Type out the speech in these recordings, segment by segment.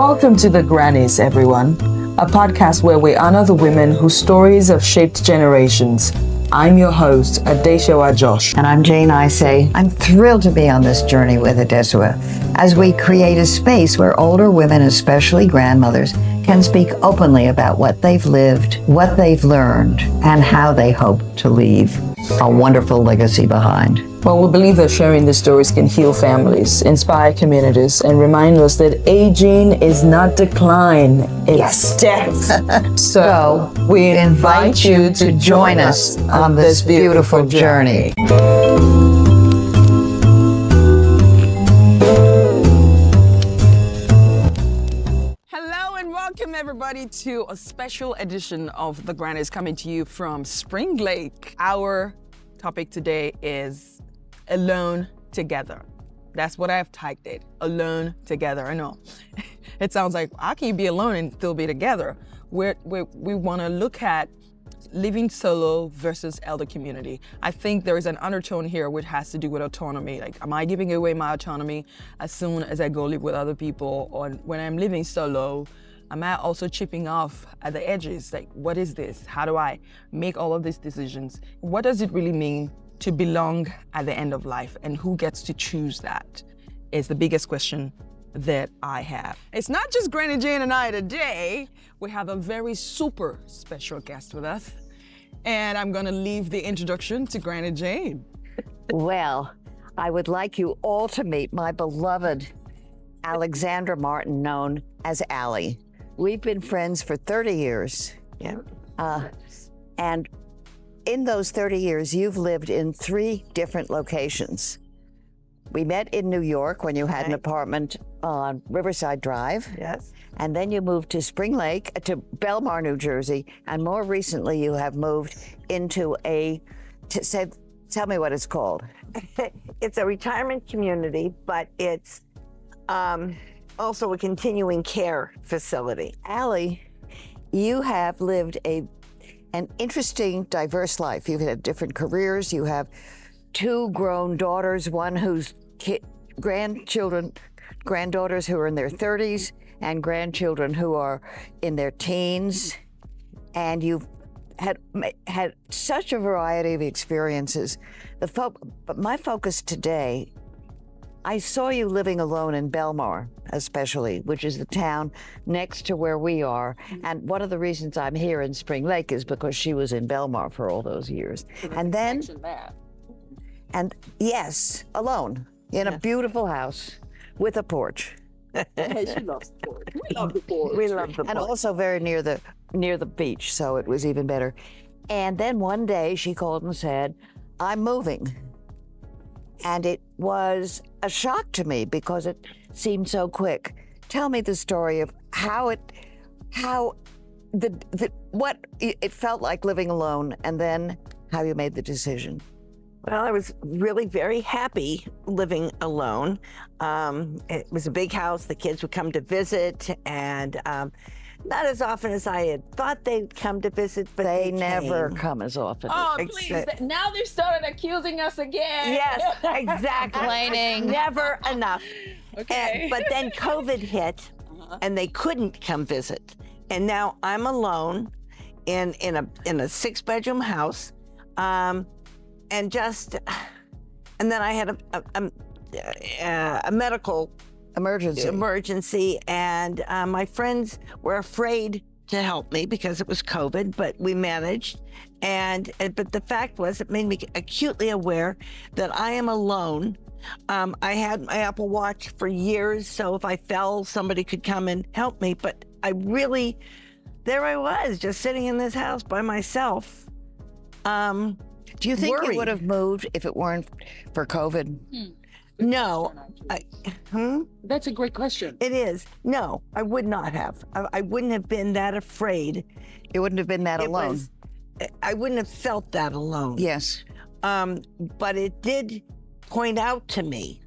Welcome to the Grannies, everyone, a podcast where we honor the women whose stories have shaped generations. I'm your host, Adeshawa Josh. And I'm Jane Isay. I'm thrilled to be on this journey with Adesua as we create a space where older women, especially grandmothers, can speak openly about what they've lived, what they've learned, and how they hope to leave a wonderful legacy behind. Well, we believe that sharing these stories can heal families, inspire communities, and remind us that aging is not decline, it's death. So we invite you to join us on this beautiful journey. Hello and welcome everybody to a special edition of The Grannies coming to you from Spring Lake. Our topic today is alone together. That's what I've typed it, alone together. I know it sounds like how can you be alone and still be together? We want to look at living solo versus elder community. I think there is an undertone here which has to do with autonomy. Like, am I giving away my autonomy as soon as I go live with other people? Or when I'm living solo, am I also chipping off at the edges? Like, what is this? How do I make all of these decisions? What does it really mean to belong at the end of life? And who gets to choose that is the biggest question that I have. It's not just Granny Jane and I today. We have a very super special guest with us. And I'm gonna leave the introduction to Granny Jane. Well, I would like you all to meet my beloved Alexandra Martin, known as Allie. We've been friends for 30 years. Yeah. And in those 30 years, you've lived in 3 different locations. We met in New York when you had an apartment on Riverside Drive. Yes. And then you moved to Spring Lake, to Belmar, New Jersey. And more recently, you have moved into tell me what it's called. It's a retirement community, but it's also a continuing care facility. Allie, you have lived an interesting, diverse life. You've had different careers. You have 2 grown daughters, one whose granddaughters who are in their 30s, and grandchildren who are in their teens. And you've had such a variety of experiences. But my focus today, I saw you living alone in Belmar, especially, which is the town next to where we are. And one of the reasons I'm here in Spring Lake is because she was in Belmar for all those years. And then, yes, alone in a beautiful house with a porch. She loves the porch. We love the porch. We love the And also very near the beach, so it was even better. And then one day she called and said, "I'm moving." And it was a shock to me because it seemed so quick. Tell me the story of what it felt like living alone, and then how you made the decision. Well, I was really very happy living alone. It was a big house. The kids would come to visit, and not as often as I had thought they'd come to visit, but They they never came. come as often. Oh, please. Now they started accusing us again. Yes, exactly. Complaining. Never enough. Okay. But then COVID hit, and they couldn't come visit. And now I'm alone in a 6-bedroom house, and then I had a medical emergency, and my friends were afraid to help me because it was COVID, but we managed. But the fact was, it made me acutely aware that I am alone. I had my Apple Watch for years, so if I fell, somebody could come and help me. But there I was, just sitting in this house by myself. Do you think you would have moved if it weren't for COVID? No. That's a great question. It is. No, I would not have. I wouldn't have been that afraid. You wouldn't have been that alone. I wouldn't have felt that alone. Yes. But it did point out to me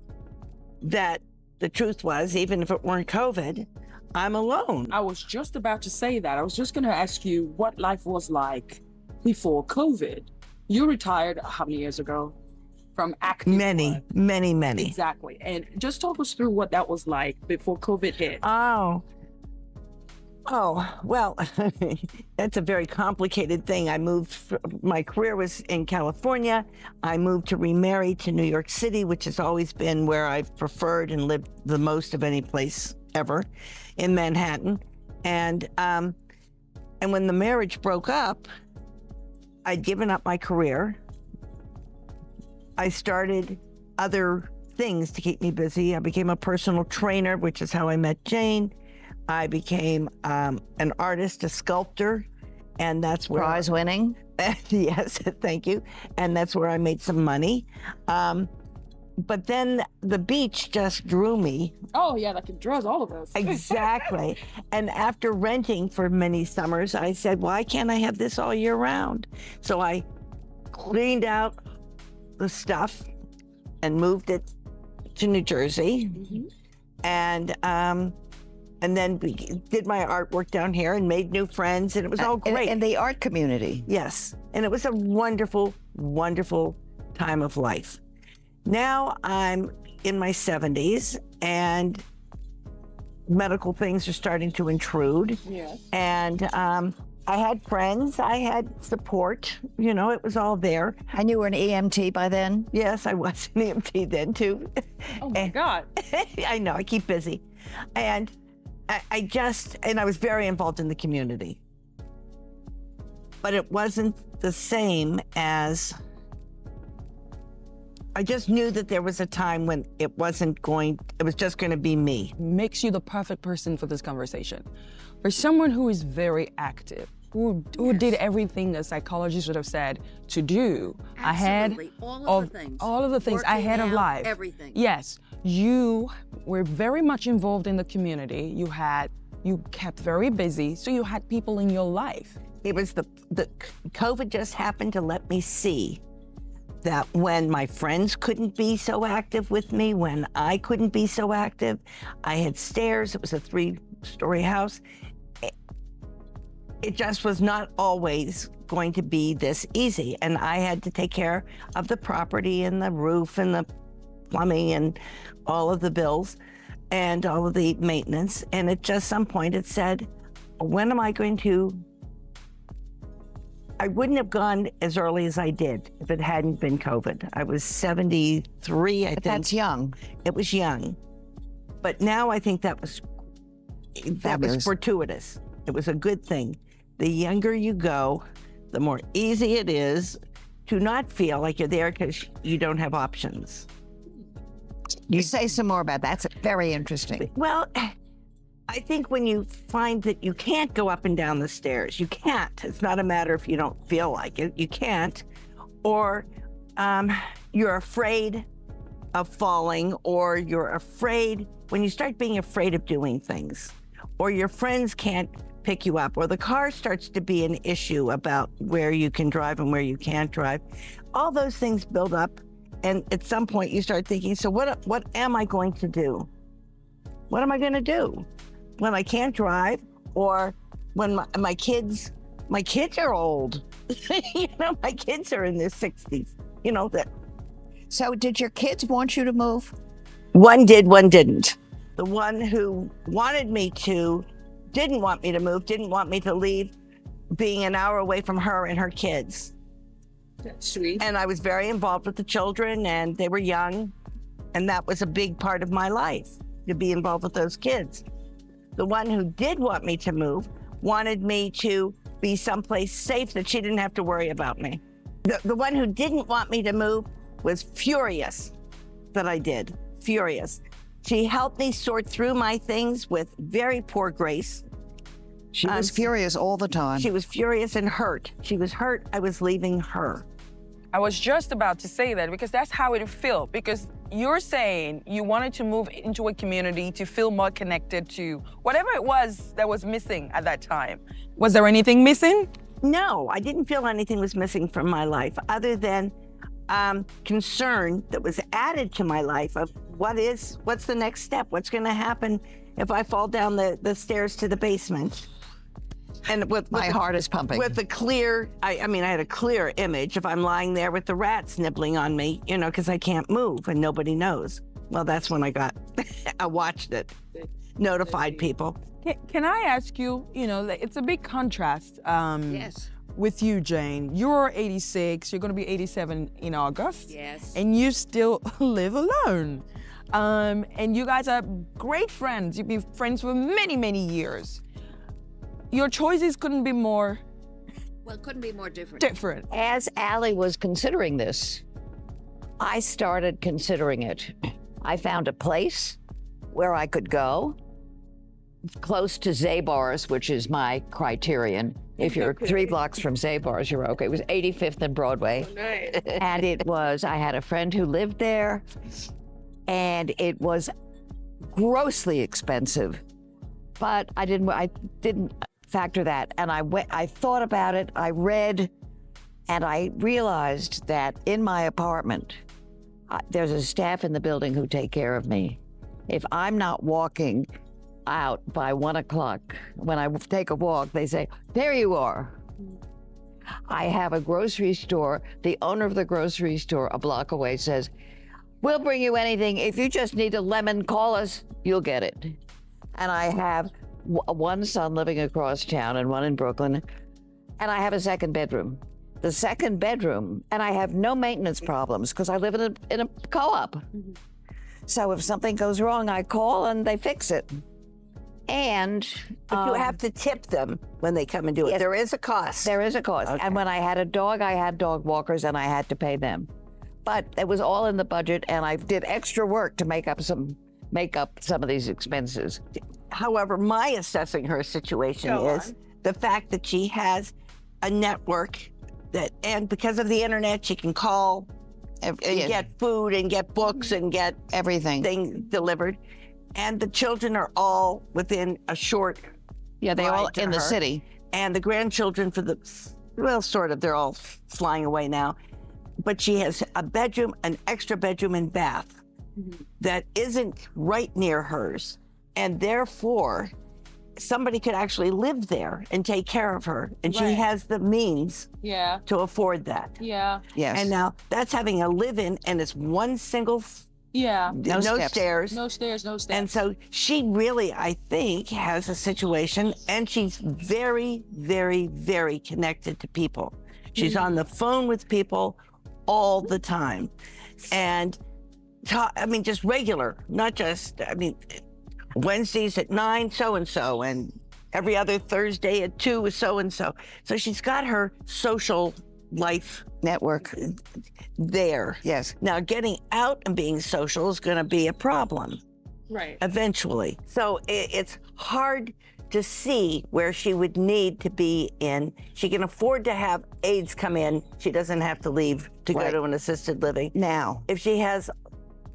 that the truth was, even if it weren't COVID, I'm alone. I was just about to say that. I was just going to ask you what life was like before COVID. You retired how many years ago? From active Many. Exactly. And just talk us through what that was like before COVID hit. Oh, Oh, well, that's a very complicated thing. My career was in California. I moved to remarry to New York City, which has always been where I've preferred and lived the most of any place ever, in Manhattan. And when the marriage broke up, I'd given up my career. I started other things to keep me busy. I became a personal trainer, which is how I met Jane. I became an artist, a sculptor, and that's where Prize winning. Yes, thank you. And that's where I made some money. But then the beach just drew me. Oh yeah, like it draws all of us. Exactly. And after renting for many summers, I said, why can't I have this all year round? So I cleaned out the stuff and moved it to New Jersey. And then we did my artwork down here and made new friends, and it was all great. In the art community. Yes, and it was a wonderful, wonderful time of life. Now I'm in my 70s, and medical things are starting to intrude. Yes. And I had friends, I had support, it was all there. And you were an EMT by then? Yes, I was an EMT then too. Oh my God. I know, I keep busy. And I was very involved in the community. But it wasn't the same as, I just knew that there was a time when it was just going to be me. Makes you the perfect person for this conversation. For someone who is very active, who did everything a psychologist would have said to do ahead all of the things ahead of life. Everything. Yes, you were very much involved in the community. You kept very busy, so you had people in your life. It was the COVID just happened to let me see that when my friends couldn't be so active with me, when I couldn't be so active, I had stairs, it was a 3-story house. It just was not always going to be this easy. And I had to take care of the property and the roof and the plumbing and all of the bills and all of the maintenance. And at just some point it said, when am I going to, I wouldn't have gone as early as I did if it hadn't been COVID. I was 73, I think. That's young. It was young. But now I think that was fortuitous. It was a good thing. The younger you go, the more easy it is to not feel like you're there because you don't have options. You say some more about that. That's very interesting. Well, I think when you find that you can't go up and down the stairs, you can't. It's not a matter if you don't feel like it, you can't. Or you're afraid of falling, or you're afraid, when you start being afraid of doing things, or your friends can't pick you up, or the car starts to be an issue about where you can drive and where you can't drive, all those things build up. And at some point you start thinking, so what am I going to do? What am I going to do when I can't drive, or when my kids are old? My kids are in their 60s, that. So did your kids want you to move? One did, one didn't. The one who wanted me to didn't want me to move, didn't want me to leave being an hour away from her and her kids. That's sweet. And I was very involved with the children, and they were young, and that was a big part of my life, to be involved with those kids. The one who did want me to move wanted me to be someplace safe that she didn't have to worry about me. The one who didn't want me to move was furious that I did, furious. She helped me sort through my things with very poor grace. She was furious all the time. She was furious and hurt. She was hurt I was leaving her. I was just about to say that, because that's how it felt. Because you're saying you wanted to move into a community to feel more connected to whatever it was that was missing at that time. Was there anything missing? No, I didn't feel anything was missing from my life other than concern that was added to my life of what's the next step? What's going to happen if I fall down the stairs to the basement? And my heart is pumping. With the clear, I had a clear image if I'm lying there with the rats nibbling on me, because I can't move and nobody knows. Well, that's when I watched it. notified people. Can I ask you, it's a big contrast Yes. with you, Jane. You're 86, you're going to be 87 in August. Yes. And you still live alone. And you guys are great friends. You've been friends for many, many years. Your choices couldn't be more Well, it couldn't be more different. different. As Allie was considering this, I started considering it. I found a place where I could go, close to Zabar's, which is my criterion. If you're 3 blocks from Zabar's, you're okay. It was 85th and Broadway. Nice. And I had a friend who lived there, and it was grossly expensive. But I didn't factor that. And I thought about it, I read, and I realized that in my apartment, there's a staff in the building who take care of me. If I'm not walking out by 1 o'clock, when I take a walk, they say, there you are. I have a grocery store. The owner of the grocery store a block away says, we'll bring you anything. If you just need a lemon, call us, you'll get it. And I have one son living across town and one in Brooklyn, and I have a second bedroom. The second bedroom, and I have no maintenance problems because I live in a co-op. So if something goes wrong, I call and they fix it. And But you have to tip them when they come and do it. Yes. There is a cost. there is a cost. Okay. And when I had a dog, I had dog walkers and I had to pay them. But it was all in the budget, and I did extra work to make up some of these expenses. However, my assessing her situation is the fact that she has a network and because of the internet, she can call and get food and get books and get Everything. things delivered. And the children are all within a short Yeah, they ride all to in the her. city. And the grandchildren they're all flying away now. But she has a bedroom, an extra bedroom and bath that isn't right near hers. And therefore, somebody could actually live there and take care of her. And she Right. has the means Yeah. to afford that. Yeah. Yes. And now that's having a live-in, and it's one single, Yeah. No steps. stairs. No stairs, no steps. And so she really, I think, has a situation, and she's very, very, very connected to people. She's on the phone with people all the time. And just regular, not just, Wednesdays at 9, so-and-so, and every other Thursday at 2 is so-and-so. So she's got her social life Network. there. Yes. Now, getting out and being social is going to be a problem Right. eventually. So it's hard to see where she would need to be in. She can afford to have aides come in. She doesn't have to leave to go Right. to an assisted living. Now. If she has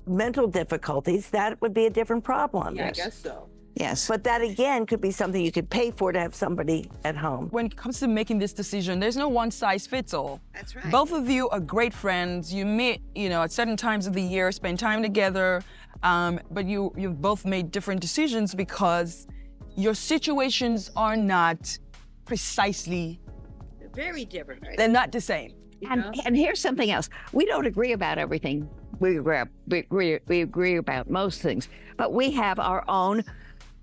mental difficulties, that would be a different problem. Yeah, I guess so. Yes. But that again could be something you could pay for to have somebody at home. When it comes to making this decision, there's no one size fits all. That's right. Both of you are great friends. You meet, at certain times of the year, spend time together, but you've both made different decisions because your situations are not precisely, Very different. Right? they're not the same. And here's something else. We don't agree about everything. We agree about most things, but we have our own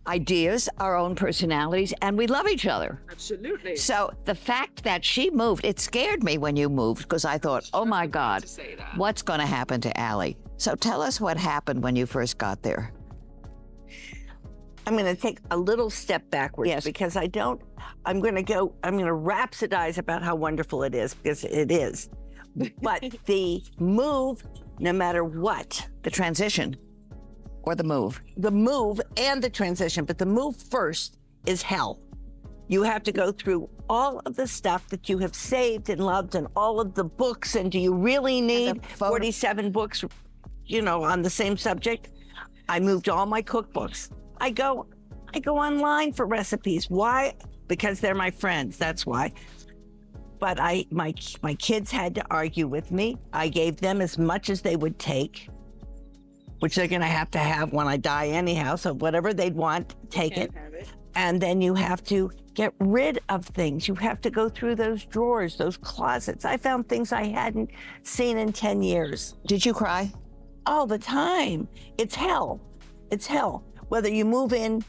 ideas, our own personalities, and we love each other. Absolutely. So the fact that she moved, it scared me when you moved because I thought, oh my God, to say that. what's going to happen to Allie? So tell us what happened when you first got there. I'm going to take a little step backwards Yes. because I'm going to rhapsodize about how wonderful it is, because it is. But the move, no matter what, The transition or the move. the move and the transition, but the move first is hell. You have to go through all of the stuff that you have saved and loved and all of the books. And do you really need 47 books, on the same subject? I moved all my cookbooks. I go online for recipes. Why? Because they're my friends. That's why. But my kids had to argue with me. I gave them as much as they would take, which they're going to have when I die anyhow. So whatever they'd want, take it. Have it. And then you have to get rid of things. You have to go through those drawers, those closets. I found things I hadn't seen in 10 years. Did you cry? All the time. It's hell. It's hell. whether you move in,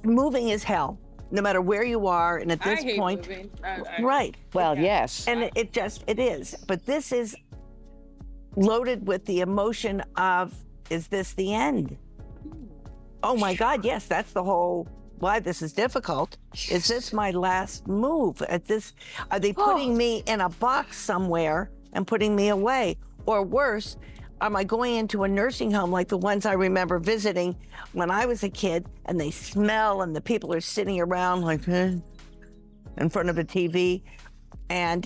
moving is hell, no matter where you are. And at this I hate point, moving. right. Well, yes. And it is. But this is loaded with the emotion of, is this the end? Oh my God, yes, that's the whole why this is difficult. Is this my last move? Are they putting me in a box somewhere and putting me away? Or worse, am I going into a nursing home like the ones I remember visiting when I was a kid, and they smell and the people are sitting around like in front of a TV, and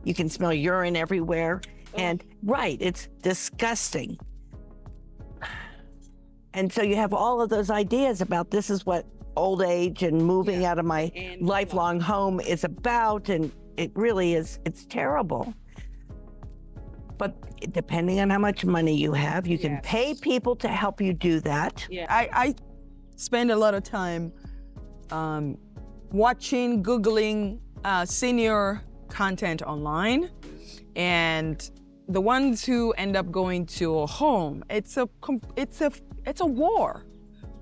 you can smell urine everywhere. And right, it's disgusting. And so you have all of those ideas about this is what old age and moving out of my lifelong home is about, and it really is, it's terrible. But depending on how much money you have, you can pay people to help you do that. Yeah, I spend a lot of time watching, Googling senior content online, and the ones who end up going to a home, it's a war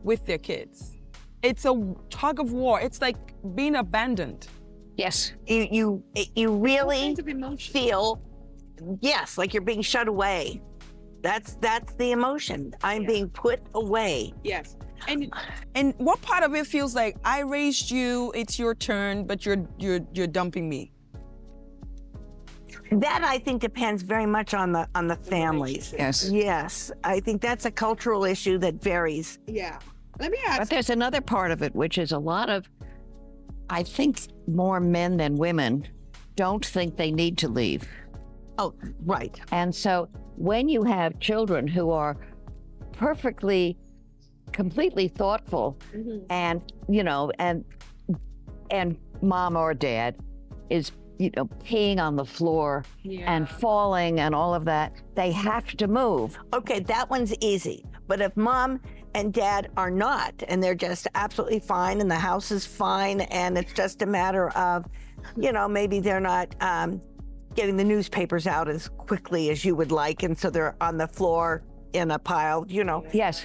with their kids. It's a tug of war. It's like being abandoned. Yes. You really feel, yes, like you're being shut away. That's the emotion. I'm being put away. Yes. And what part of it feels like I raised you, it's your turn, but you're dumping me? That I think depends very much on the families. Yes. Yes. I think that's a cultural issue that varies. Yeah. Let me ask. But there's another part of it, which is a lot of, I think more men than women don't think they need to leave. Oh, right. And so when you have children who are perfectly, completely thoughtful, and, you know, and mom or dad is, you know, peeing on the floor and falling and all of that, they have to move. Okay, that one's easy. But if mom and dad are not, and they're just absolutely fine, and the house is fine, and it's just a matter of, you know, maybe they're not getting the newspapers out as quickly as you would like, and so they're on the floor in a pile, you know. Yes.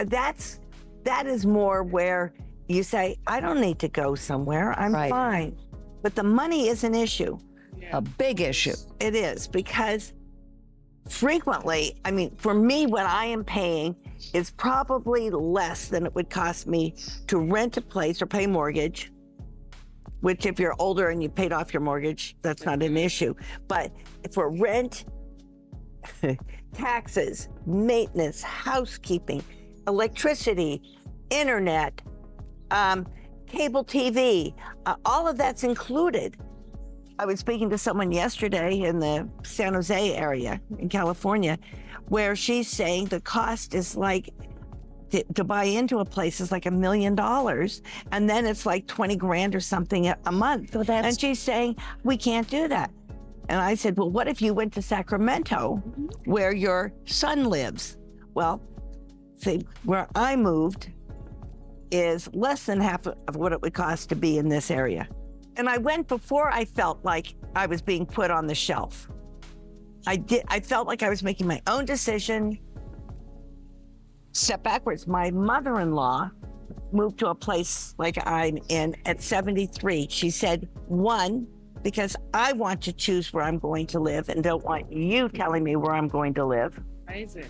That is more where you say, I don't need to go somewhere, I'm fine. But the money is an issue. A big issue. It is, because frequently, I mean, for me, what I am paying is probably less than it would cost me to rent a place or pay mortgage, which if you're older and you paid off your mortgage, that's not an issue. But for rent, taxes, maintenance, housekeeping, electricity, internet, cable TV, all of that's included. I was speaking to someone yesterday in the San Jose area in California, where she's saying the cost is like, to buy into a place is like $1 million. And then it's like 20 grand or something a month. So and she's saying, we can't do that. And I said, well, what if you went to Sacramento where your son lives? Well, see, where I moved is less than half of what it would cost to be in this area. And I went before I felt like I was being put on the shelf. I felt like I was making my own decision. Step backwards. My mother-in-law moved to a place like I'm in at 73. She said, one, because I want to choose where I'm going to live and don't want you telling me where I'm going to live. Amazing.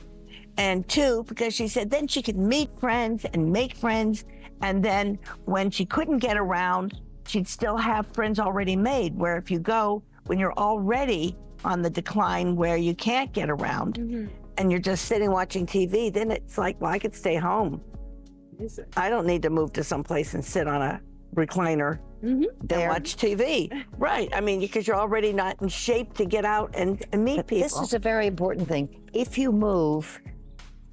And two, because she said then she could meet friends and make friends. And then when she couldn't get around, she'd still have friends already made, where if you go when you're already on the decline where you can't get around and you're just sitting watching TV, then it's like, well, I could stay home. I don't need to move to someplace and sit on a recliner and watch TV. Right. I mean, because you're already not in shape to get out and meet people. This is a very important thing. If you move,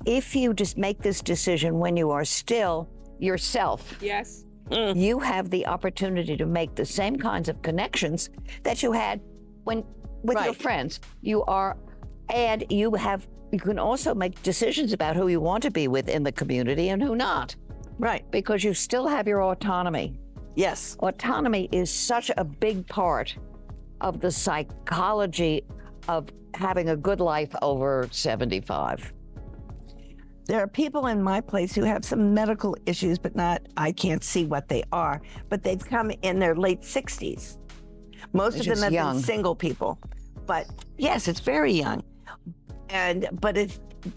if you just make this decision when you are still yourself, Yes. you have the opportunity to make the same kinds of connections that you had when with your friends. You can also make decisions about who you want to be with in the community and who not. Right. Because you still have your autonomy. Yes. Autonomy is such a big part of the psychology of having a good life over 75. There are people in my place who have some medical issues, but I can't see what they are, but they've come in their late 60s. Most of them have been single people, but yes, it's very young.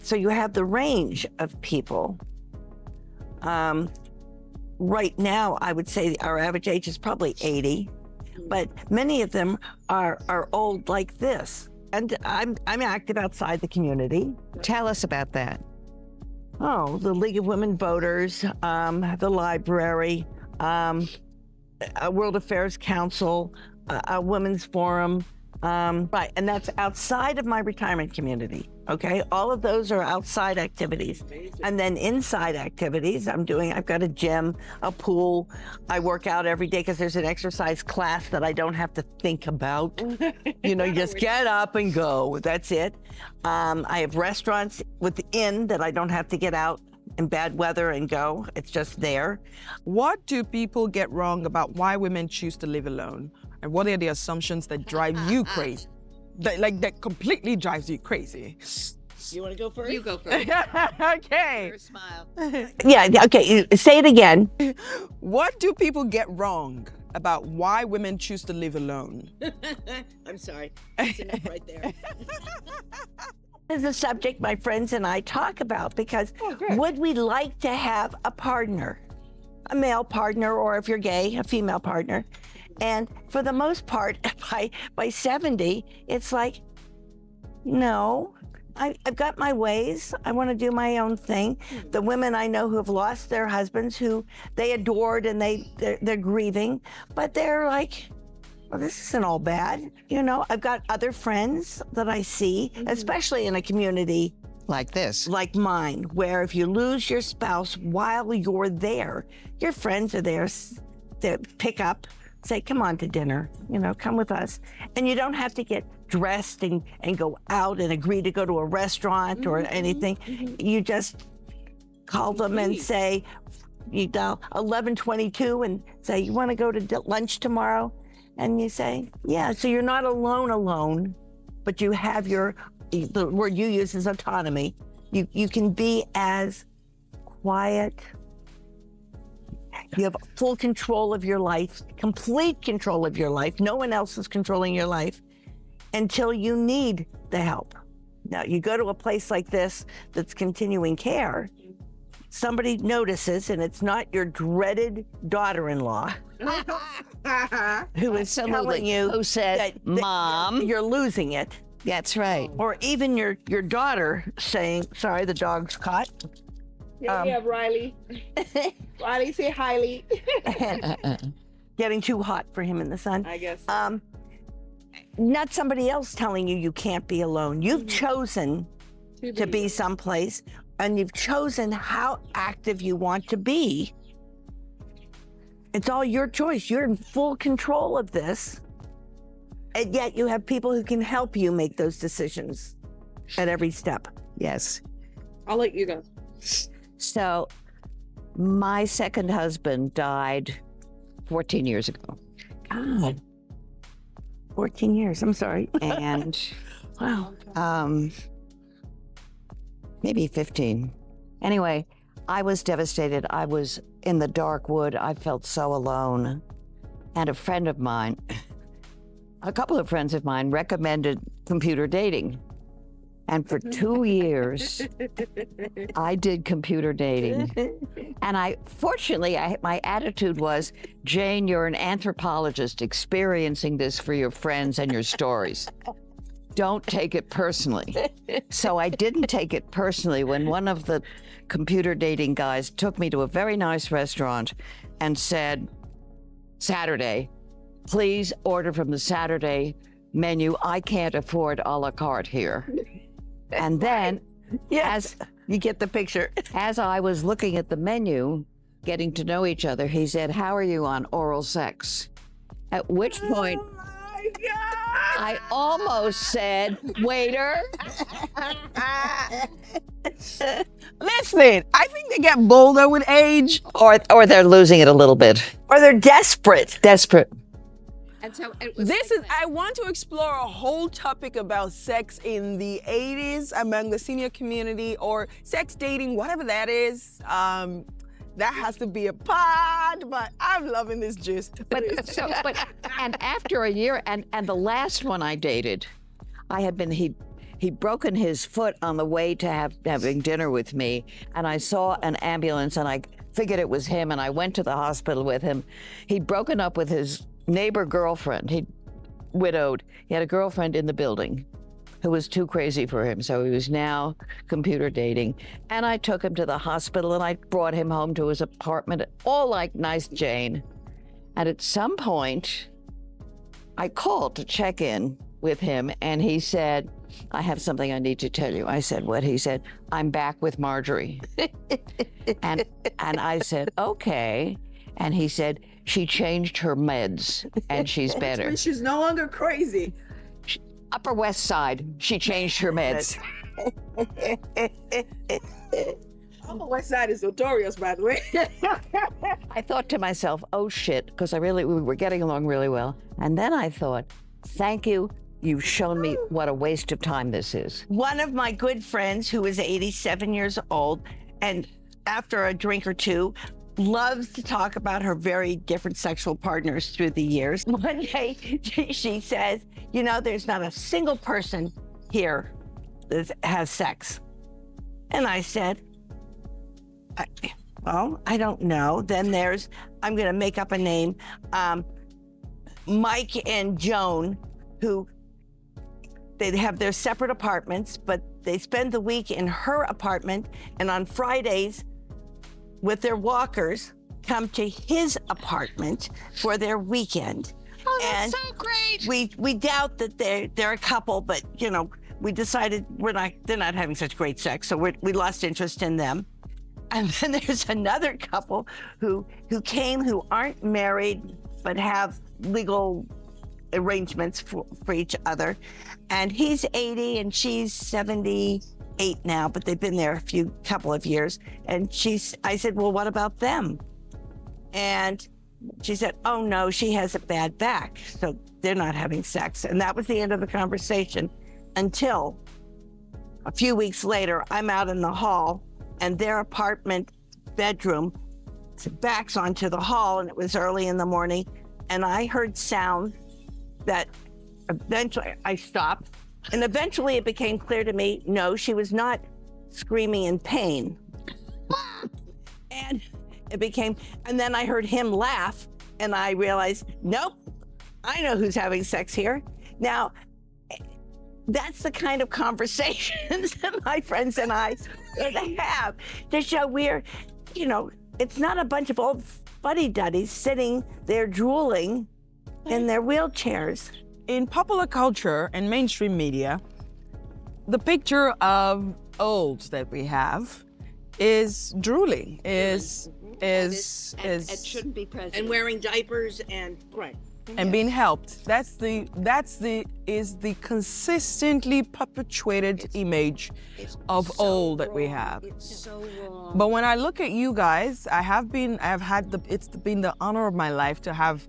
So you have the range of people. Right now, I would say our average age is probably 80, but many of them are old like this. And I'm active outside the community. Tell us about that. Oh, the League of Women Voters, the library, a World Affairs Council, a Women's Forum, right, and that's outside of my retirement community, okay? All of those are outside activities. And then inside activities, I've got a gym, a pool. I work out every day because there's an exercise class that I don't have to think about. You just get up and go, that's it. I have restaurants within that I don't have to get out in bad weather and go, it's just there. What do people get wrong about why women choose to live alone? And what are the assumptions that drive you crazy? That completely drives you crazy. You want to go first? You go first. Okay. Your smile. Yeah, okay, say it again. What do people get wrong about why women choose to live alone? I'm sorry. That's enough right there. This is a subject my friends and I talk about because would we like to have a partner? A male partner, or if you're gay, a female partner. And for the most part, by 70, it's like, no, I've got my ways. I want to do my own thing. The women I know who have lost their husbands, who they adored, and they're grieving, but they're like, well, this isn't all bad. I've got other friends that I see, especially in a community Like this. like mine, where if you lose your spouse while you're there, your friends are there to pick up, say, come on to dinner, come with us. And you don't have to get dressed and go out and agree to go to a restaurant or anything. You just call them and say, you dial 1122 and say, you want to go to lunch tomorrow? And you say, yeah. So you're not alone, but you have the word you use is autonomy. You can be as quiet. You have full control of your life, complete control of your life. No one else is controlling your life until you need the help. Now, you go to a place like this that's continuing care, somebody notices, and it's not your dreaded daughter-in-law who is telling you Who said, that Mom? you're losing it. That's right. Or even your daughter saying, sorry, the dog's caught. Yeah, we have Riley. Riley, say Hiley. Getting too hot for him in the sun. I guess. Not somebody else telling you can't be alone. You've chosen to be someplace, and you've chosen how active you want to be. It's all your choice. You're in full control of this. And yet you have people who can help you make those decisions at every step. Yes. I'll let you go. So my second husband died 14 years ago. God. 14 years, I'm sorry. And Wow. maybe 15. Anyway, I was devastated. I was in the dark wood. I felt so alone. And a friend of mine, a couple of friends of mine recommended computer dating. And for 2 years, I did computer dating. And fortunately, my attitude was, Jane, you're an anthropologist experiencing this for your friends and your stories. Don't take it personally. So I didn't take it personally when one of the computer dating guys took me to a very nice restaurant and said, Saturday, please order from the Saturday menu. I can't afford a la carte here. And then, Yes, you get the picture. as I was looking at the menu, getting to know each other, he said, how are you on oral sex? At which point, I almost said, waiter. Listen, I think they get bolder with age. Or they're losing it a little bit. Or they're desperate. Desperate. And so it was I want to explore a whole topic about sex in the 80s among the senior community, or sex dating, whatever that is. That has to be a pod, but I'm loving this gist. And after a year, and the last one I dated, he'd broken his foot on the way to having dinner with me, and I saw an ambulance, and I figured it was him, and I went to the hospital with him. He'd broken up with his neighbor girlfriend. He'd widowed. He had a girlfriend in the building who was too crazy for him, so he was now computer dating. And I took him to the hospital, and I brought him home to his apartment, all like nice Jane. And at some point, I called to check in with him, and he said, I have something I need to tell you. I said, what? He said, I'm back with Marjorie. and I said, okay. And he said, she changed her meds and she's better. She's no longer crazy. Upper West Side, she changed her meds. Upper West Side is notorious, by the way. I thought to myself, oh shit, because we were getting along really well. And then I thought, thank you. You've shown me what a waste of time this is. One of my good friends who is 87 years old, and after a drink or two, loves to talk about her very different sexual partners through the years. One day, she says, you know, there's not a single person here that has sex. And I said, well, I don't know. Then there's, I'm going to make up a name, Mike and Joan, who they have their separate apartments, but they spend the week in her apartment, and on Fridays, with their walkers, come to his apartment for their weekend. Oh, that's and so great. We doubt that they're a couple, but you know, we decided they're not having such great sex, so we lost interest in them. And then there's another couple who came, who aren't married but have legal arrangements for each other. And he's 80 and she's 78 now, but they've been there a couple of years. And I said, well, what about them? And she said, oh no, she has a bad back, so they're not having sex. And that was the end of the conversation, until a few weeks later, I'm out in the hall, and their apartment bedroom backs onto the hall, and it was early in the morning, and I heard sound that eventually I stopped, and eventually it became clear to me, no, she was not screaming in pain. And then I heard him laugh, and I realized, nope, I know who's having sex here. Now, that's the kind of conversations that my friends and I have to show we're, you know, it's not a bunch of old fuddy-duddies sitting there drooling in their wheelchairs. In popular culture and mainstream media, the picture of olds that we have is drooling, is and shouldn't be present. And wearing diapers and right. And being helped. That's the consistently perpetuated image of old that we have. It's so wrong. But when I look at you guys, it's been the honor of my life to have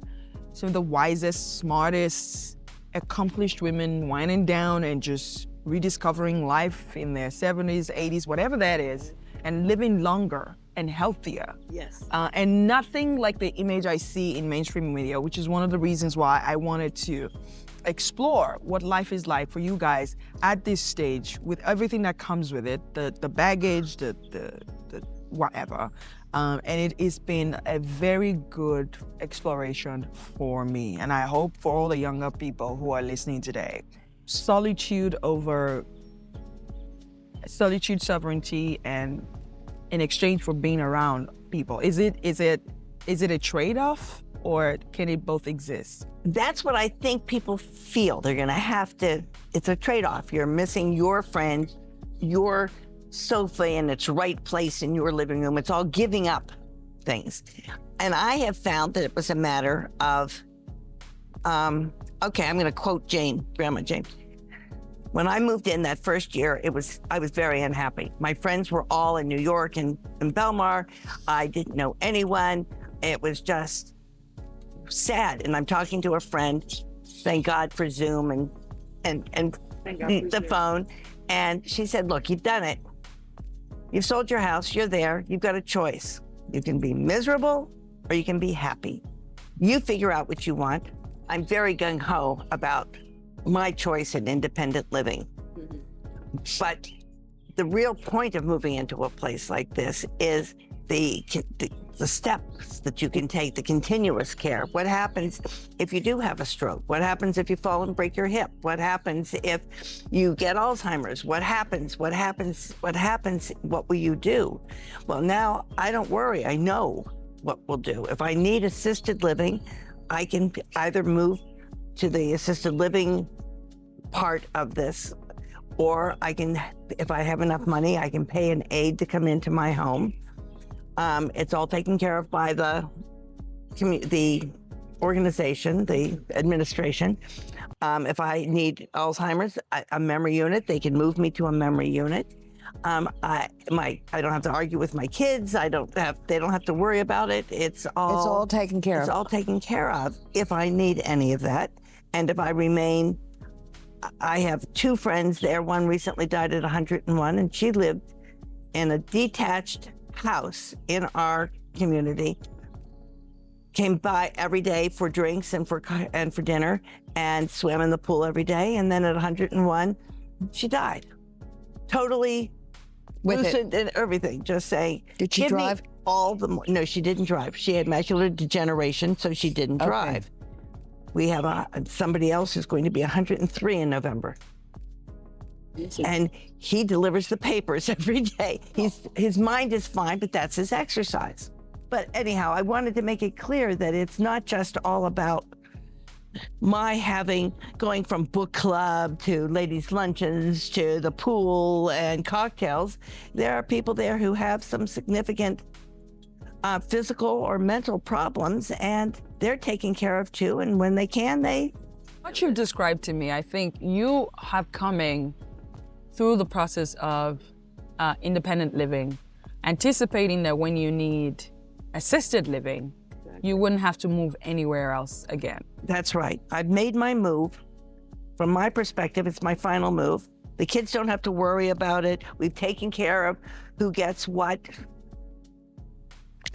some of the wisest, smartest, accomplished women winding down and just rediscovering life in their 70s, 80s, whatever that is, and living longer and healthier. Yes. And nothing like the image I see in mainstream media, which is one of the reasons why I wanted to explore what life is like for you guys at this stage, with everything that comes with it, the baggage, the whatever. And it has been a very good exploration for me, and I hope for all the younger people who are listening today. Solitude, sovereignty, and in exchange for being around people. Is it a trade-off, or can it both exist? That's what I think people feel. They're gonna have to, it's a trade-off. You're missing your friend, your sofa in its right place in your living room. It's all giving up things. And I have found that it was a matter of, okay, I'm gonna quote Jane, Grandma Jane. When I moved in that first year, I was very unhappy. My friends were all in New York and in Belmar. I didn't know anyone. It was just sad. And I'm talking to a friend, thank God for Zoom and the phone. And she said, look, you've done it. You've sold your house, you're there, you've got a choice. You can be miserable or you can be happy. You figure out what you want. I'm very gung-ho about my choice in independent living. But the real point of moving into a place like this is the steps that you can take, the continuous care. What happens if you do have a stroke? What happens if you fall and break your hip? What happens if you get Alzheimer's? What happens? What happens? What happens? What will you do? Well, now I don't worry. I know what we'll do. If I need assisted living, I can either move to the assisted living part of this, or I can, if I have enough money, I can pay an aide to come into my home. It's all taken care of by the organization, the administration. If I need Alzheimer's, a memory unit, they can move me to a memory unit. I don't have to argue with my kids. They don't have to worry about it. It's all taken care of. It's all taken care of if I need any of that. And if I remain, I have two friends there. One recently died at 101, and she lived in a detached house in our community, came by every day for drinks and for dinner, and swam in the pool every day. And then at 101, she died. Totally lucid and everything, just saying. Did she drive? No, she didn't drive. She had macular degeneration, so she didn't drive. We have somebody else who's going to be 103 in November. And he delivers the papers every day. His mind is fine, but that's his exercise. But anyhow, I wanted to make it clear that it's not just all about my going from book club to ladies' luncheons to the pool and cocktails. There are people there who have some significant physical or mental problems, and they're taken care of too. And when they can, What you've described to me, I think you have coming through the process of independent living, anticipating that when you need assisted living, you wouldn't have to move anywhere else again. That's right. I've made my move. From my perspective, it's my final move. The kids don't have to worry about it. We've taken care of who gets what.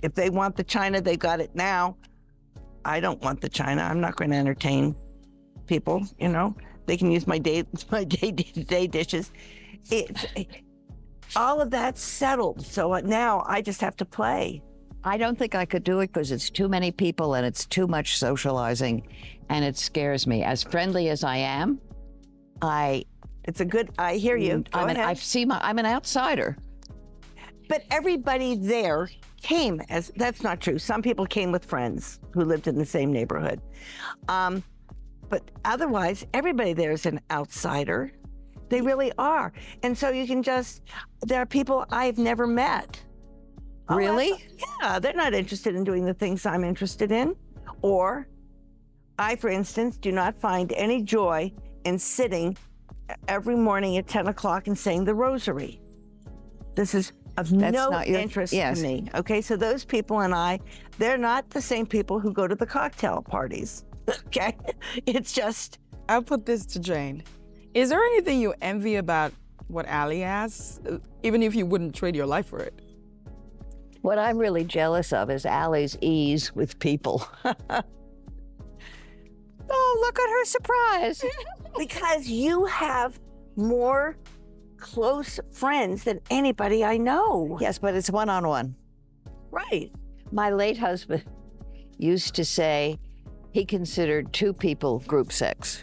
If they want the china, they got it now. I don't want the china. I'm not going to entertain people, you know. They can use my day-to-day dishes. All of that's settled. So now I just have to play. I don't think I could do it because it's too many people and it's too much socializing, and it scares me. As friendly as I am, I hear you. I'm an outsider. But everybody there came that's not true. Some people came with friends who lived in the same neighborhood. But otherwise, everybody there is an outsider. They really are. And so there are people I've never met. Really? Yeah, they're not interested in doing the things I'm interested in. Or I, for instance, do not find any joy in sitting every morning at 10 o'clock and saying the rosary. This is of no interest to me. Okay, so those people and they're not the same people who go to the cocktail parties. Okay, it's just. I'll put this to Jane. Is there anything you envy about what Allie has, even if you wouldn't trade your life for it? What I'm really jealous of is Allie's ease with people. Oh, look at her surprise. Because you have more close friends than anybody I know. Yes, but it's one-on-one. Right. My late husband used to say he considered two people group sex.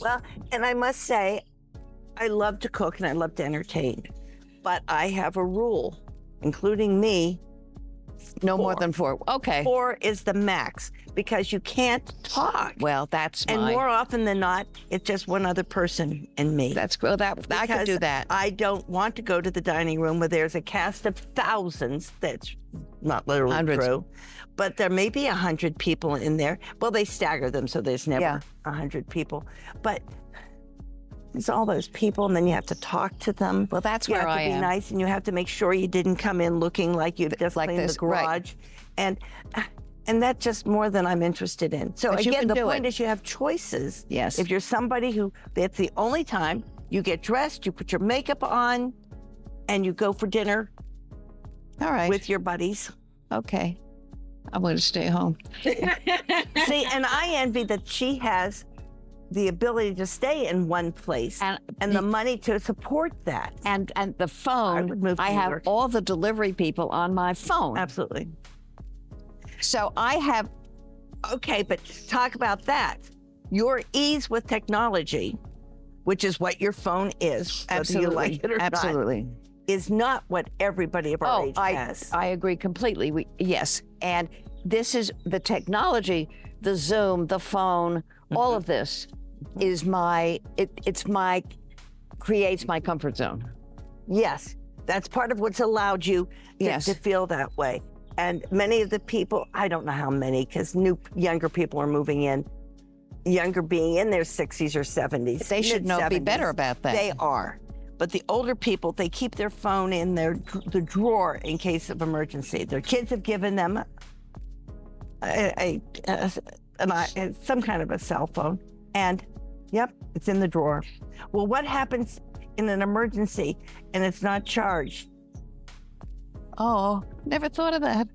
Well, and I must say, I love to cook and I love to entertain. But I have a rule, including me. No more than 4. Okay. 4 is the max, because you can't talk. Well, that's And more often than not, it's just one other person and me. That's cool. I could do that. I don't want to go to the dining room where there's a cast of thousands. That's not literally Hundreds. true. But there may be 100 people in there. Well, they stagger them, so there's never 100 people. But there's all those people, and then you have to talk to them. Well, that's you where have I to be am. nice, and you have to make sure you didn't come in looking like you've just Like cleaned this, the garage, and that's just more than I'm interested in. So But you again, can the do point it. is you have choices. Yes. If you're somebody who that's the only time you get dressed, you put your makeup on, and you go for dinner All right. with your buddies. Okay. I'm going to stay home. See, and I envy that she has the ability to stay in one place and the money to support that. And the I phone, would move to I New have York. all the delivery people on my phone. Absolutely. So I have, Okay, but talk about that. Your ease with technology, which is what your phone is, whether you like it or absolutely. not, is not what everybody of our age I has. agree completely. Yes. And this is the technology, the Zoom, the phone, all of this is creates my comfort zone. Yes, that's part of what's allowed you to feel that way. And many of the people, I don't know how many, because younger people are moving in, younger being in their 60s or 70s. They should be better about that. They are. But the older people, they keep their phone in the drawer in case of emergency. Their kids have given them some kind of a cell phone. And yep, it's in the drawer. Well, what happens in an emergency and it's not charged? Oh, never thought of that.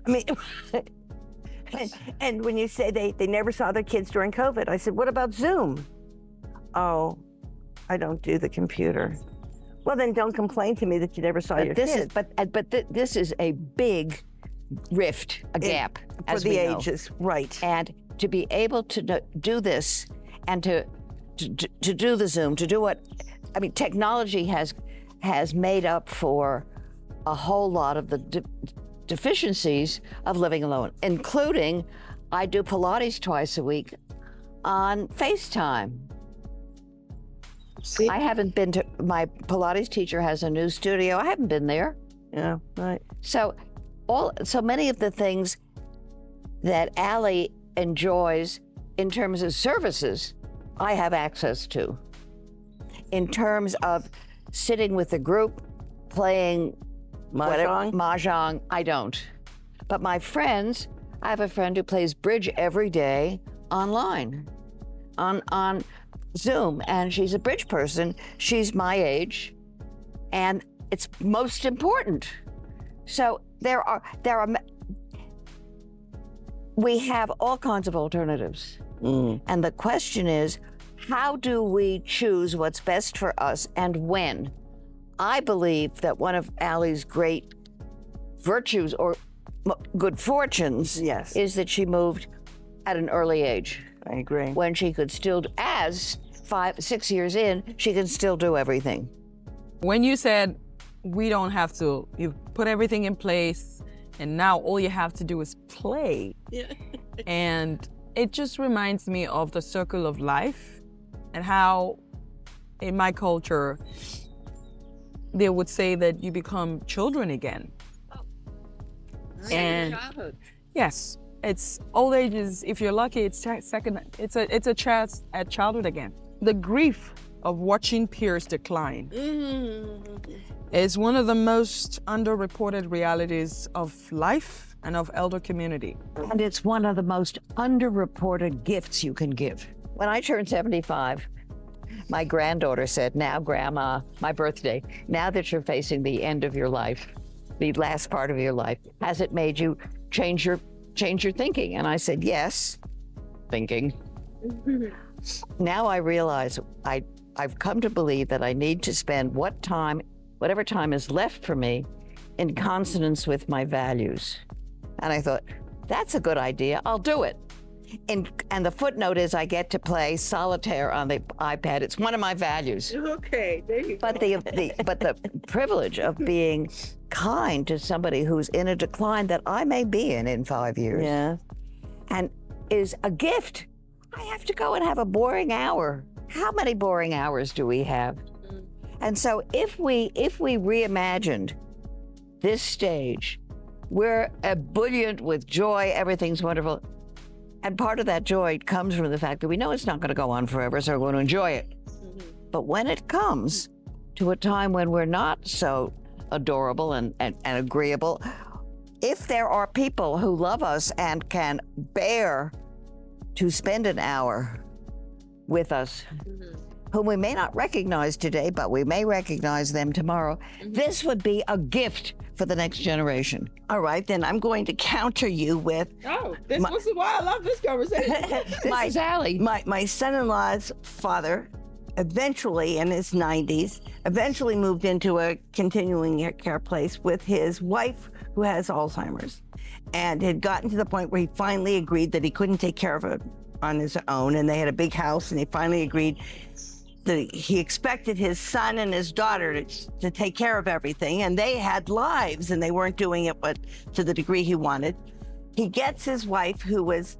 I mean, and when you say they never saw their kids during COVID, I said, what about Zoom? Oh, I don't do the computer. Well, then don't complain to me that you never saw your kids. This is a big rift, a gap, for as the we know. ages, right? And to be able to do this and to do the Zoom, to do what, I mean, technology has made up for a whole lot of the deficiencies of living alone, including I do Pilates twice a week on FaceTime. See? I haven't been to, my Pilates teacher has a new studio. I haven't been there. Yeah, right. So many of the things that Allie enjoys in terms of services, I have access to. In terms of sitting with a group, playing Mahjong, I don't. But my friends, I have a friend who plays bridge every day online, on Zoom, and she's a bridge person. She's my age, and it's most important. So we have all kinds of alternatives. And the question is, how do we choose what's best for us and when? I believe that one of Allie's great virtues or good fortunes is that she moved at an early age. I agree. When she could still, as 5-6 years in, she can still do everything. When you said we don't have to, you put everything in place and now all you have to do is play. Yeah. And it just reminds me of the circle of life and how in my culture, they would say that you become children again. And childhood. yes, it's old ages. If you're lucky, it's it's a chance at childhood again. The grief of watching peers decline is one of the most underreported realities of life and of elder community. And it's one of the most underreported gifts you can give. When I turned 75, my granddaughter said, now, Grandma, my birthday, now that you're facing the end of your life, the last part of your life, has it made you change your thinking? And I said, yes, thinking. Now I realize I've come to believe that I need to spend whatever time is left for me in consonance with my values. And I thought, that's a good idea, I'll do it. And the footnote is I get to play solitaire on the iPad. It's one of my values. Okay, there you go. But the privilege of being kind to somebody who's in a decline that I may be in 5 years. Yeah. And is a gift. I have to go and have a boring hour. How many boring hours do we have? And so if we reimagined this stage, we're ebullient with joy, everything's wonderful. And part of that joy comes from the fact that we know it's not going to go on forever, so we're going to enjoy it. But when it comes to a time when we're not so adorable and agreeable, if there are people who love us and can bear to spend an hour with us, whom we may not recognize today, but we may recognize them tomorrow, this would be a gift for the next generation. All right, then I'm going to counter you with This is why I love this conversation. This is Allie. my son-in-law's father, eventually in his 90s, eventually moved into a continuing care place with his wife who has Alzheimer's, and had gotten to the point where he finally agreed that he couldn't take care of it on his own, and they had a big house, and he finally agreed that he expected his son and his daughter to take care of everything, and they had lives, and they weren't doing it to the degree he wanted. He gets his wife, who was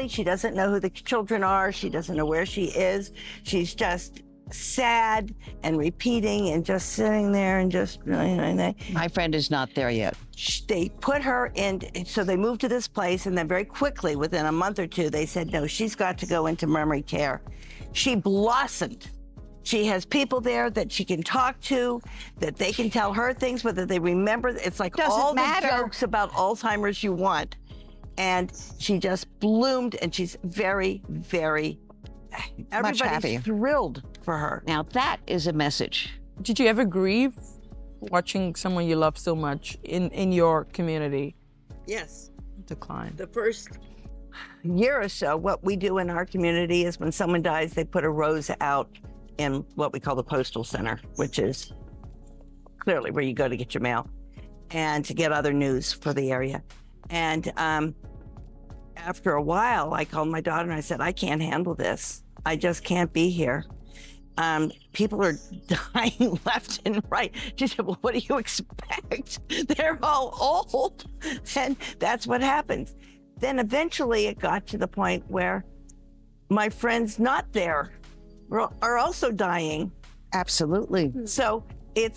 she doesn't know who the children are, she doesn't know where she is, she's just sad and repeating and just sitting there and just, My friend is not there yet. They put her in, so they moved to this place, and then very quickly, within a month or two, they said, no, she's got to go into memory care. She blossomed. She has people there that she can talk to, that they can tell her things, whether they remember. It's like all the jokes about Alzheimer's you want. And she just bloomed, and she's very, very, everybody's thrilled for her. Now that is a message. Did you ever grieve watching someone you love so much in your community Yes. decline? The first year or so, what we do in our community is when someone dies, they put a rose out in what we call the postal center, which is clearly where you go to get your mail and to get other news for the area. And after a while, I called my daughter and I said, I can't handle this. I just can't be here. People are dying left and right. She said, well, what do you expect? They're all old. And that's what happens. Then eventually it got to the point where my friends not there are also dying. Absolutely. So it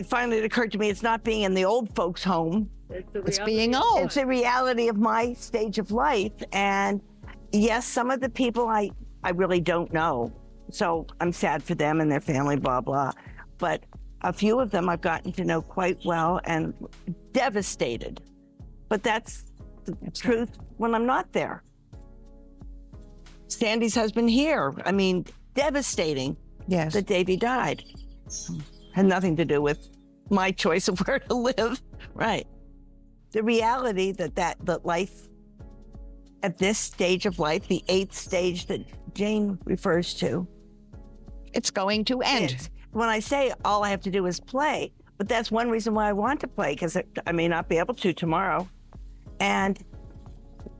finally occurred to me, it's not being in the old folks' home. It's being old. It's the reality of my stage of life. And yes, some of the people I really don't know. So I'm sad for them and their family, blah, blah. But a few of them I've gotten to know quite well and devastated. But that's the truth when I'm not there. Sandy's husband here, I mean, devastating that Davy died. Had nothing to do with my choice of where to live, right? The reality that life at this stage of life, the 8th stage that Jane refers to, it's going to end. When I say all I have to do is play, but that's one reason why I want to play, because I may not be able to tomorrow. And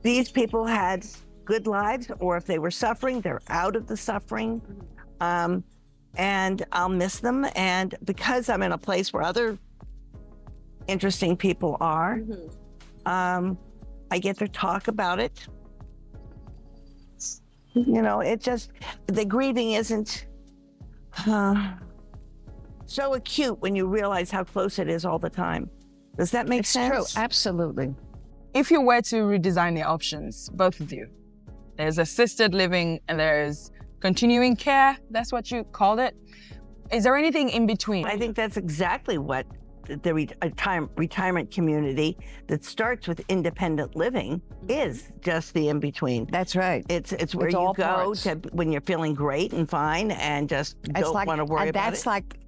these people had good lives, or if they were suffering, they're out of the suffering. And I'll miss them. And because I'm in a place where other interesting people are, I get to talk about it. It just, the grieving isn't so acute when you realize how close it is all the time. Does that make sense? It's true, absolutely. If you were to redesign the options, both of you, there's assisted living and there's continuing care, that's what you called it. Is there anything in between? I think that's exactly what the retirement community that starts with independent living is, just the in-between. That's right. It's where you go to when you're feeling great and fine and just don't want to worry about it. That's like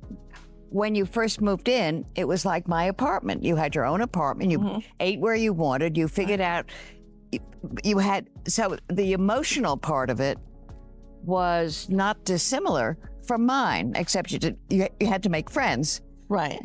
when you first moved in, it was like my apartment. You had your own apartment, you ate where you wanted, you figured out, you had, so the emotional part of it was not dissimilar from mine, except you had to make friends. Right.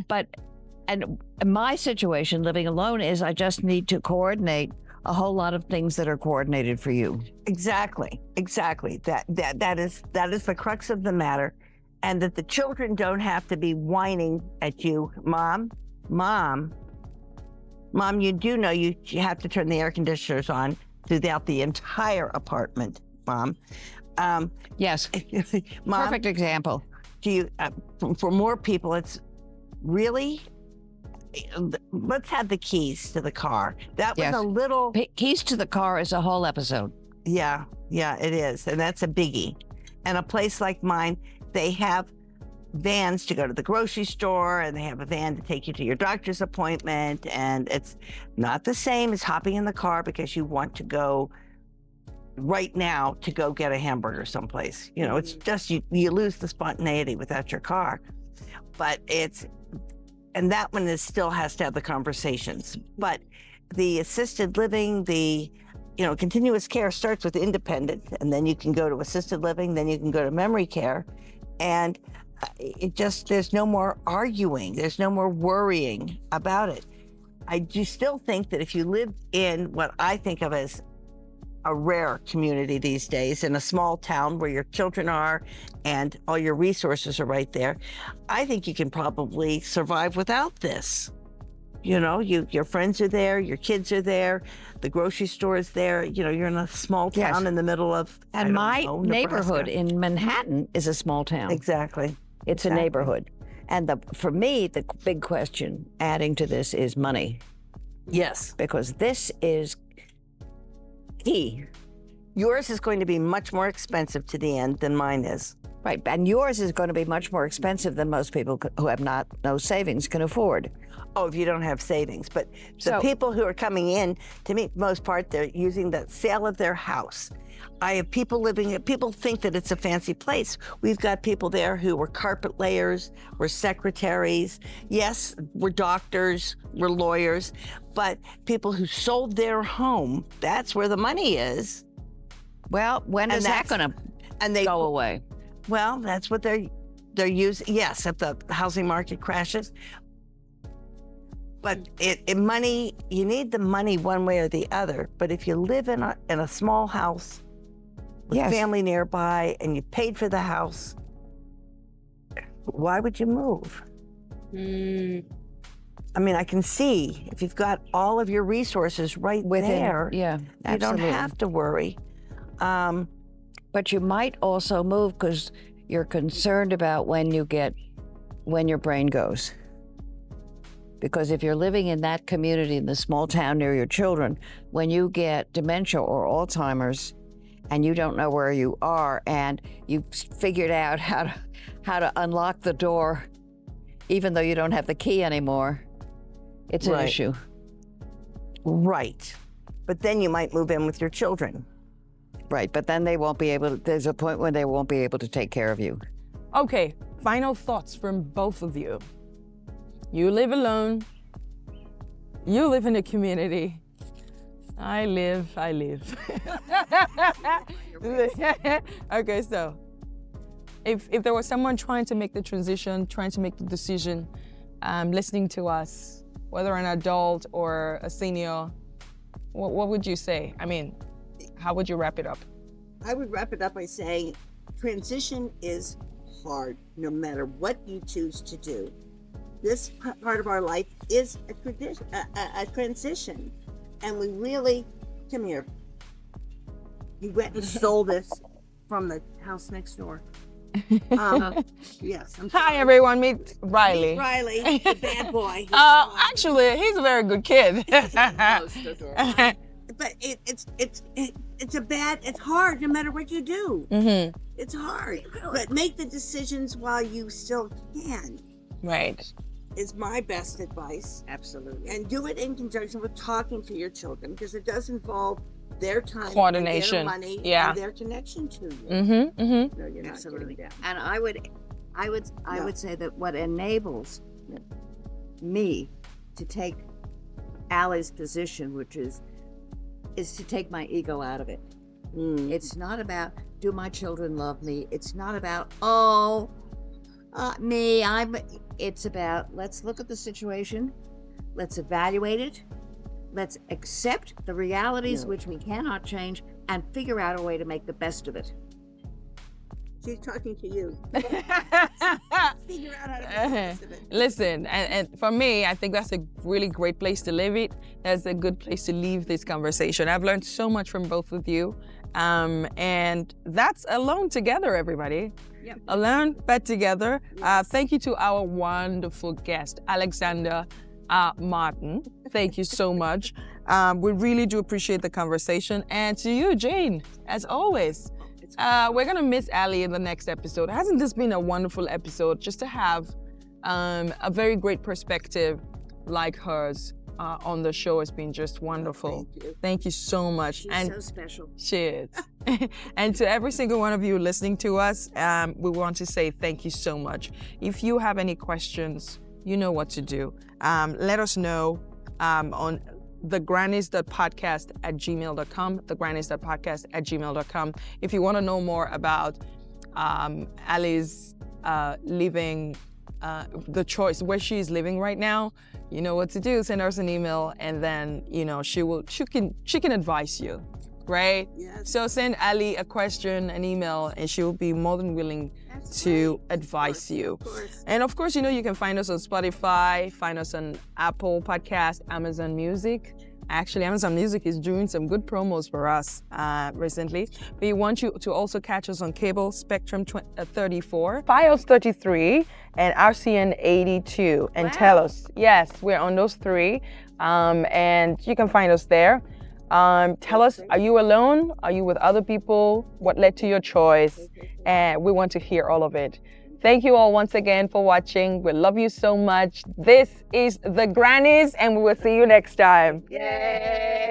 And my situation, living alone, is I just need to coordinate a whole lot of things that are coordinated for you. Exactly. That is the crux of the matter. And that the children don't have to be whining at you, Mom, you do know you have to turn the air conditioners on throughout the entire apartment, Mom. Yes, Mom, perfect example. For more people, it's really, let's have the keys to the car. That was Yes. a little, Keys to the car is a whole episode. yeah, it is. And that's a biggie. And a place like mine, they have vans to go to the grocery store, and they have a van to take you to your doctor's appointment. And it's not the same as hopping in the car because you want to go right now to go get a hamburger someplace. You know, it's just, you lose the spontaneity without your car. But and that one still has to have the conversations. But the assisted living, continuous care starts with independent, and then you can go to assisted living, then you can go to memory care. And there's no more arguing, there's no more worrying about it. I do still think that if you lived in what I think of as a rare community these days, in a small town where your children are and all your resources are right there, I think you can probably survive without this. You know, your friends are there, your kids are there, the grocery store is there. You know, you're in a small town in the middle of, And my neighborhood Nebraska. in Manhattan is a small town. Exactly. It's a neighborhood. And for me, the big question adding to this is money. Yes. Because this is key. Yours is going to be much more expensive to the end than mine is. Right. And yours is going to be much more expensive than most people who have no savings can afford. Oh, if you don't have savings. But the people who are coming in, to me, for the most part, they're using the sale of their house. I have people people think that it's a fancy place. We've got people there who were carpet layers, were secretaries. Yes, we're doctors, we're lawyers, but people who sold their home, that's where the money is. Well, when is that going to go away? Well, that's what they're using. Yes, if the housing market crashes. But money, you need the money one way or the other. But if you live in a small house with family nearby and you paid for the house, why would you move? I mean, I can see if you've got all of your resources right there, you don't have to worry. But you might also move because you're concerned about when your brain goes. Because if you're living in that community, in the small town near your children, when you get dementia or Alzheimer's and you don't know where you are and you've figured out how to unlock the door, even though you don't have the key anymore, it's an issue. Right. But then you might move in with your children. Right, but then there's a point when they won't be able to take care of you. Okay, final thoughts from both of you. You live alone. You live in a community. I live. Okay, so if there was someone trying to make the transition, trying to make the decision, listening to us, whether an adult or a senior, what would you say? I mean, how would you wrap it up? I would wrap it up by saying transition is hard, no matter what you choose to do. This part of our life is a transition. And we really, come here. We went and stole this from the house next door. Yes. Hi, everyone. Meet Riley. Meet Riley, the bad boy. Actually, he's a very good kid. But it's hard no matter what you do. Mm-hmm. It's hard. But make the decisions while you still can. Right. Is my best advice. Absolutely. And do it in conjunction with talking to your children, because it does involve their time, coordination, and their money, and their connection to you. Mm-hmm. Mm-hmm. No, you're not Absolutely. getting And I would say that what enables me to take Allie's position, which is to take my ego out of it. It's not about, do my children love me? It's not about, me, it's about, let's look at the situation, let's evaluate it, let's accept the realities which we cannot change, and figure out a way to make the best of it. She's talking to you. Figure out how to make the best of it. Listen, and for me, I think that's a really great place to live it. That's a good place to leave this conversation. I've learned so much from both of you. And that's Alone Together, everybody. Yep. Alone but together. Yes. Thank you to our wonderful guest, Alexandra Martin. Thank you so much. We really do appreciate the conversation. And to you, Jane, as always. We're going to miss Ali in the next episode. Hasn't this been a wonderful episode just to have a very great perspective like hers on the show? Has been just wonderful. Thank you so much. She's so special. She is. And to every single one of you listening to us, we want to say thank you so much. If you have any questions, you know what to do. Let us know on thegrannies.podcast@gmail.com, thegrannies.podcast@gmail.com. If you want to know more about Ali's living, the choice, where she's living right now, you know what to do. Send us an email, and then, you know, she can advise you, right? Yes. So send Ali a question, an email, and she will be more than willing to advise you. Of course. And of course, you know, you can find us on Spotify, find us on Apple Podcast, Amazon Music. Actually, Amazon Music is doing some good promos for us recently. We want you to also catch us on cable, Spectrum 34, Fios 33, and RCN 82. And tell us, yes, we're on those three. And you can find us there. Tell us, are you alone? Are you with other people? What led to your choice? And we want to hear all of it. Thank you all once again for watching. We love you so much. This is The Grannies, and we will see you next time. Yay!